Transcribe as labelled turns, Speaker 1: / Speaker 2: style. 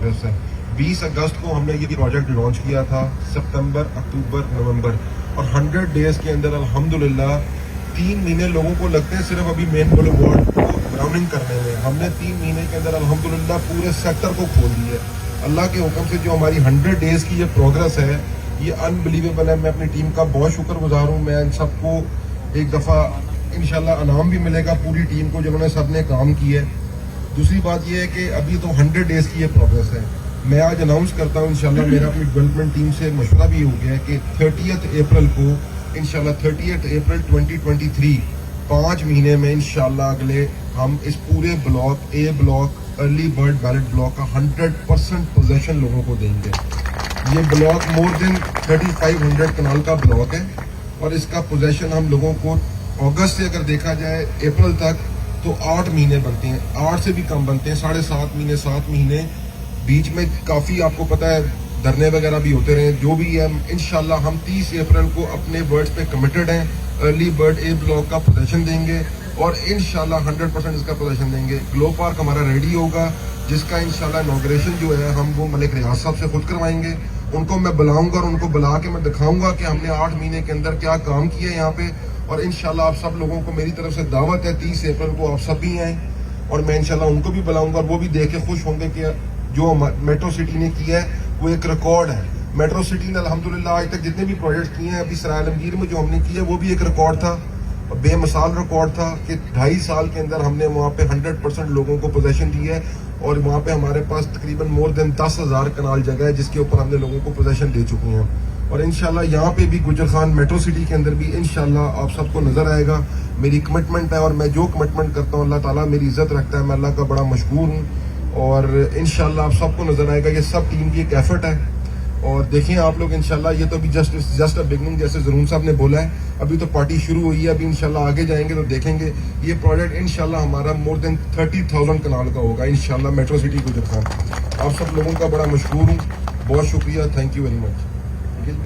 Speaker 1: Progress है। 20 अगस्त को हमने ये प्रोजेक्ट लॉन्च किया था, सितंबर, अक्टूबर, नवंबर, और 100 डेज के अंदर अल्हम्दुलिल्लाह 3 महीने लोगों को लगते हैं सिर्फ अभी मेन बुलेवार्ड को ब्राउनिंग करने में। हमने 3 महीने के अंदर अल्हम्दुलिल्लाह पूरे सेक्टर को खोल दिया है। अल्लाह के हुक्म से जो हमारी 100 डेज की ये प्रोग्रेस है ये अनबिलीवेबल है। मैं अपनी टीम का बहुत शुक्रगुजार हूँ। मैं इन सबको एक दफ़ा इंशाल्लाह इनाम भी मिलेगा पूरी टीम को जिन्होंने सबने काम किया है। दूसरी बात ये है कि अभी तो 100 डेज की ये प्रोग्रेस है। मैं आज अनाउंस करता हूँ इंशाल्लाह, मेरा अपनी डेवलपमेंट टीम से मशवरा भी हो गया है कि 30 अप्रैल को इंशाल्लाह 30 अप्रैल 2023 5 महीने में इंशाल्लाह अगले हम इस पूरे ब्लॉक ए block early bird ballot block का 100% पोजेशन लोगों को देंगे। ये ब्लॉक मोर देन 3500 कनाल का ब्लॉक है और इसका पोजेशन हम लोगों को अगस्त से अगर देखा जाए अप्रैल तक तो 8 महीने बनते हैं, 8 से भी कम बनते हैं, 7.5 महीने, 7 महीने। बीच में काफ़ी आपको पता है धरने वगैरह भी होते रहे। जो भी है इंशाल्लाह हम 30 अप्रैल को अपने वर्ड्स पे कमिटेड हैं। अर्ली बर्ड ए ब्लॉक का पोजेशन देंगे और इंशाल्लाह 100% इसका पोजेशन देंगे। ग्लो पार्क हमारा रेडी होगा जिसका इंशाल्लाह इनॉग्रेशन जो है हम वो मलिक रियाज साहब से खुद करवाएंगे। उनको मैं बुलाऊंगा और उनको बुला के मैं दिखाऊंगा कि हमने 8 महीने के अंदर क्या काम किया है यहाँ पे। और इंशाल्लाह आप सब लोगों को मेरी तरफ से दावत है, 30 अप्रैल को आप सब भी आएँ और मैं इंशाल्लाह उनको भी बुलाऊंगा और वो भी देख के खुश होंगे कि जो मेट्रो सिटी ने किया है वो एक रिकॉर्ड है। मेट्रो सिटी ने अल्हम्दुलिल्लाह आज तक जितने भी प्रोजेक्ट किए हैं, अभी सराय आलमगीर में जो हमने किया वो भी एक रिकॉर्ड था, बेमिसाल रिकॉर्ड था कि 2.5 साल के अंदर हमने वहाँ पे 100% लोगों को पोजेशन दी है और वहाँ पे हमारे पास तकरीबन मोर देन 10,000 कनाल जगह है जिसके ऊपर हमने लोगों को पोजेशन दे चुके हैं। और इंशाल्लाह यहाँ पे भी गुजर खान मेट्रो सिटी के अंदर भी इंशाल्लाह आप सबको नजर आएगा। मेरी कमिटमेंट है और मैं जो कमिटमेंट करता हूँ अल्लाह ताला मेरी इज्जत रखता है। मैं अल्लाह का बड़ा मशकूर हूँ और इंशाल्लाह आप सबको नजर आएगा। ये सब टीम की एक एफर्ट है और देखें आप लोग इंशाल्लाह ये तो अभी जस्ट अ बिगनिंग, जैसे ज़रून साहब ने बोला है, अभी तो पार्टी शुरू हुई है। अभी इंशाल्लाह आगे जाएंगे तो देखेंगे ये प्रोजेक्ट इंशाल्लाह हमारा मोर देन 30,000 कनाल का होगा इंशाल्लाह मेट्रो सिटी गुजर खान। आप सब लोगों का बड़ा मशहूर हूँ, बहुत शुक्रिया, थैंक यू वेरी मच।